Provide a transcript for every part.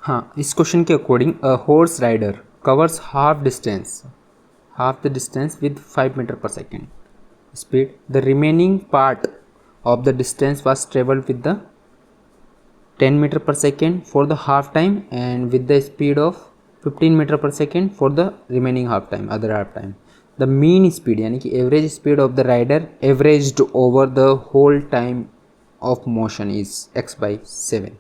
हाँ, इस क्वेश्चन के according a horse rider covers half the distance with 5 metre per second speed. The remaining part of the distance was traveled with the 10 meter per second for the half time and with the speed of 15 meter per second for the remaining other half time. The mean speed यानी कि average speed of the rider averaged over the whole time of motion is x by 7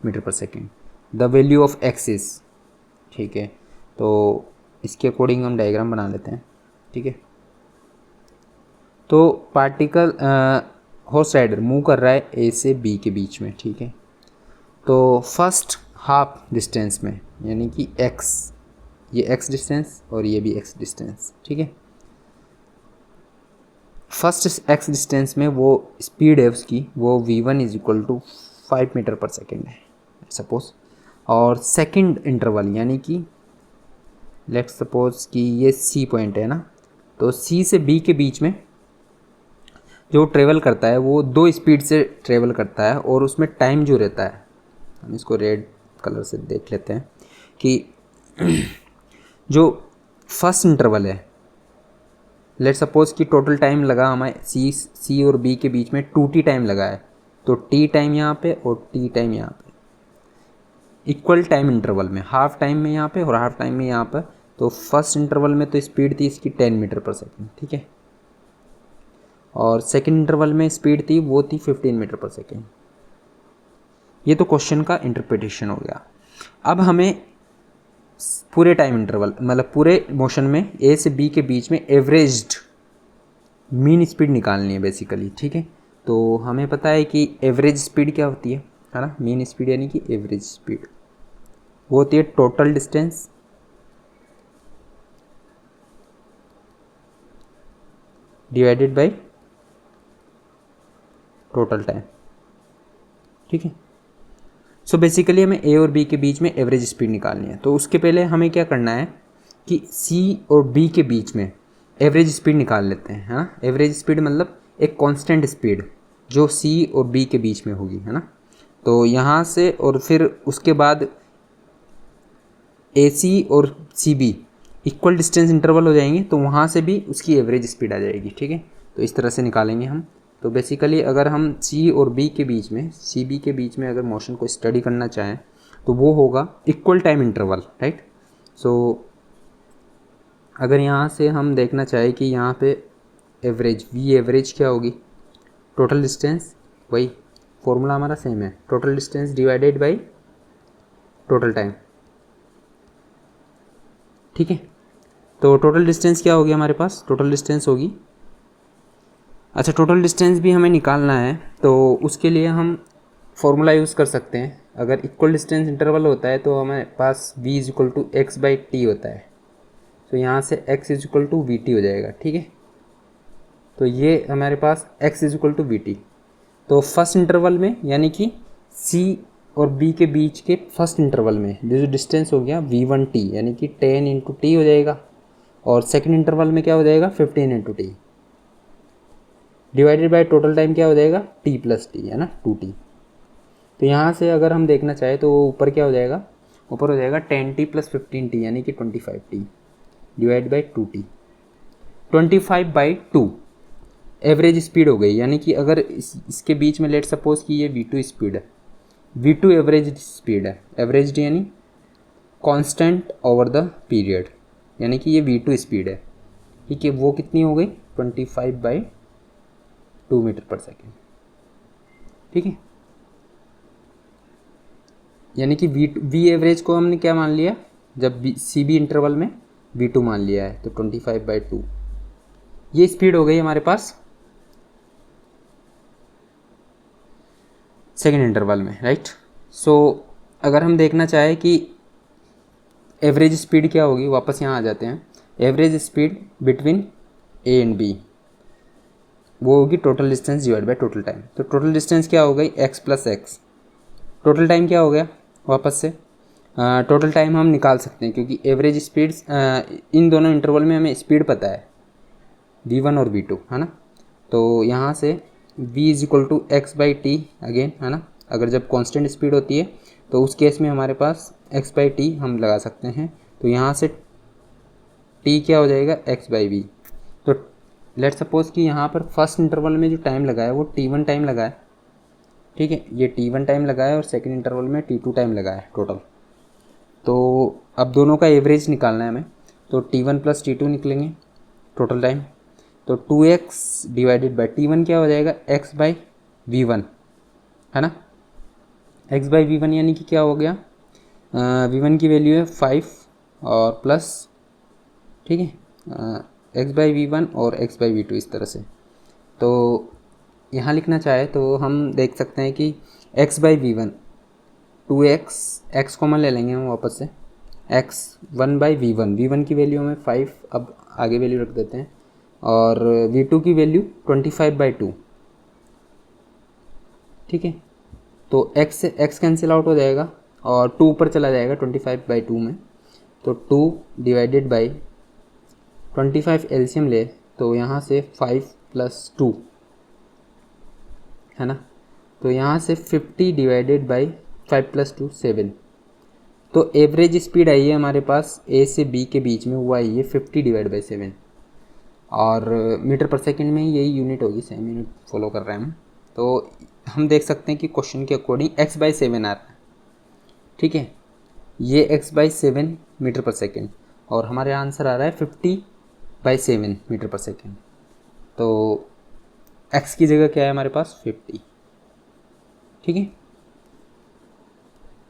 meter per second. The value of x is, ठीक है, तो इसके according हम diagram बना लेते हैं. ठीक है, तो पार्टिकल हॉर्स राइडर मूव कर रहा है ए से बी के बीच में. ठीक है, तो फर्स्ट हाफ डिस्टेंस में यानी कि x, ये x डिस्टेंस और ये भी x डिस्टेंस. ठीक है, फर्स्ट x डिस्टेंस में वो स्पीड है उसकी, वो v1 is equal to 5 metre per second है सपोज. और सेकंड इंटरवल यानी कि लेट्स सपोज कि ये C पॉइंट है ना, तो C से B के बीच में जो ट्रेवल करता है वो 2 स्पीड से ट्रेवल करता है और उसमें टाइम जो रहता है, हम इसको रेड कलर से देख लेते हैं कि जो फर्स्ट इंटरवल है, लेट्स सपोज कि टोटल टाइम लगा हमें सी और बी के बीच में 2t टाइम लगा है, तो t टाइम यहाँ पे और t टाइम यहाँ पे इक्वल टाइम इंटरवल में, हाफ टाइम में यहाँ पे और हाफ टाइम में यहाँ पर. तो फर्स्ट इंटरवल में तो स्पीड थी इसकी 10 मीटर पर सेकेंड. ठीक है, और सेकेंड इंटरवल में स्पीड थी वो थी 15 मीटर पर सेकेंड. ये तो क्वेश्चन का इंटरप्रिटेशन हो गया. अब हमें पूरे टाइम इंटरवल मतलब पूरे मोशन में ए से बी के बीच में एवरेज्ड मीन स्पीड निकालनी है बेसिकली. ठीक है, तो हमें पता है कि एवरेज स्पीड क्या होती है ना, मीन स्पीड यानी कि एवरेज स्पीड वो होती है total distance divided by total time. ठीक है, सो बेसिकली हमें ए और बी के बीच में एवरेज स्पीड निकालनी है. तो उसके पहले हमें क्या करना है कि सी और बी के बीच में एवरेज स्पीड निकाल लेते हैं. हाँ, एवरेज स्पीड मतलब एक कांस्टेंट स्पीड जो सी और बी के बीच में होगी, है ना. तो यहाँ से और फिर उसके बाद ए सी और C B equal distance interval हो जाएंगे, तो वहाँ से भी उसकी एवरेज स्पीड आ जाएगी. ठीक है, तो इस तरह से निकालेंगे हम. तो बेसिकली अगर हम सी और बी के बीच में, सी बी के बीच में अगर मोशन को स्टडी करना चाहें तो वो होगा इक्वल टाइम इंटरवल, राइट. सो अगर यहाँ से हम देखना चाहें कि यहाँ पे एवरेज वी एवरेज क्या होगी, टोटल डिस्टेंस, वही फॉर्मूला हमारा सेम है, total distance divided by total time. ठीक है, तो टोटल डिस्टेंस क्या होगी हमारे पास, टोटल डिस्टेंस होगी, अच्छा टोटल डिस्टेंस भी हमें निकालना है तो उसके लिए हम फॉर्मूला यूज़ कर सकते हैं. अगर इक्वल डिस्टेंस इंटरवल होता है तो हमारे पास v is equal to x by t होता है, तो यहाँ से x is equal to v t हो जाएगा. ठीक है, तो ये हमारे पास x is equal to v t. तो फर्स्ट इंटरवल में यानी कि c और b के बीच के फर्स्ट इंटरवल में जो डिस्टेंस हो गया v1t यानी कि 10 इंटू टी हो जाएगा, और सेकेंड इंटरवल में क्या हो जाएगा 15 into T divided by total time क्या हो जाएगा t प्लस टी, है ना, 2t. तो यहाँ से अगर हम देखना चाहें तो ऊपर क्या हो जाएगा, ऊपर हो जाएगा 10t प्लस 15t यानी कि 25t divide by 2t. 25 by 2 average speed हो गई. यानी कि अगर इसके बीच में लेट सपोज कि ये v2 स्पीड है, v2 एवरेज स्पीड है, एवरेज यानी कांस्टेंट ओवर द पीरियड, यानी कि ये v2 स्पीड है. ठीक है, वो कितनी हो गई 25 बाई 2 मीटर पर सेकेंड. ठीक है, यानी कि वी एवरेज को हमने क्या मान लिया, जब सी बी इंटरवल में v2 मान लिया है, तो 25 बाई 2 ये स्पीड हो गई हमारे पास सेकेंड इंटरवल में, राइट. सो अगर हम देखना चाहें कि एवरेज स्पीड क्या होगी, वापस यहाँ आ जाते हैं. Average speed between A and B वो होगी total distance divide by total time. तो टोटल डिस्टेंस क्या हो गई x plus x, total time क्या हो गया, वापस से टोटल टाइम हम निकाल सकते हैं क्योंकि एवरेज स्पीड इन दोनों इंटरवल में हमें स्पीड पता है v1 और v2, है ना. तो यहाँ से v is equal to x by t again, है ना. अगर जब कांस्टेंट स्पीड होती है तो उस केस में हमारे पास x बाई टी हम लगा सकते हैं। तो यहाँ से t क्या हो जाएगा, x बाई वी। तो लेट सपोज कि यहाँ पर फर्स्ट इंटरवल में जो टाइम लगा है वो t1 टाइम लगा है, ठीक है, ये t1 टाइम लगा है और सेकेंड इंटरवल में t2 टाइम लगा है टोटल। तो अब दोनों का एवरेज निकालना है हमें, तो t1 प्लस t2 निकलेंगे टोटल टाइम। तो 2x डिवाइडेड बाई t1 क्या हो जाएगा, x बाई वी वन, है ना, x बाई वी वन यानी कि क्या हो गया, v1 की वैल्यू है 5 और प्लस, ठीक है, x बाई वी वन और x बाई वी टू इस तरह से। तो यहाँ लिखना चाहे तो हम देख सकते हैं कि x by v one 2x, x common ले लेंगे हम वापस से, x 1 बाई वी वन की वैल्यू हमें 5, अब आगे वैल्यू रख देते हैं, और v2 की वैल्यू 25 बाई 2, ठीक है। तो x से x कैंसिल आउट हो जाएगा और 2 ऊपर चला जाएगा 25 बाई 2 में, तो 2 डिवाइडेड बाई 25 एलसीएम ले तो यहाँ से 5 प्लस 2, है ना, तो यहाँ से 50 डिवाइडेड बाई 5 प्लस 2 7। तो एवरेज स्पीड आई है हमारे पास ए से बी के बीच में, वो आई है 50 डिवाइड बाई 7, और मीटर पर सेकंड में यही यूनिट होगी, सेम यूनिट फॉलो कर रहे हैं हम। तो हम देख सकते हैं कि क्वेश्चन के अकॉर्डिंग x बाई 7 आ रहा है, ठीक है, ये x by 7 metre per second, और हमारे आंसर आ रहा है 50 बाई 7 मीटर पर सेकेंड। तो x की जगह क्या है हमारे पास 50, ठीक है।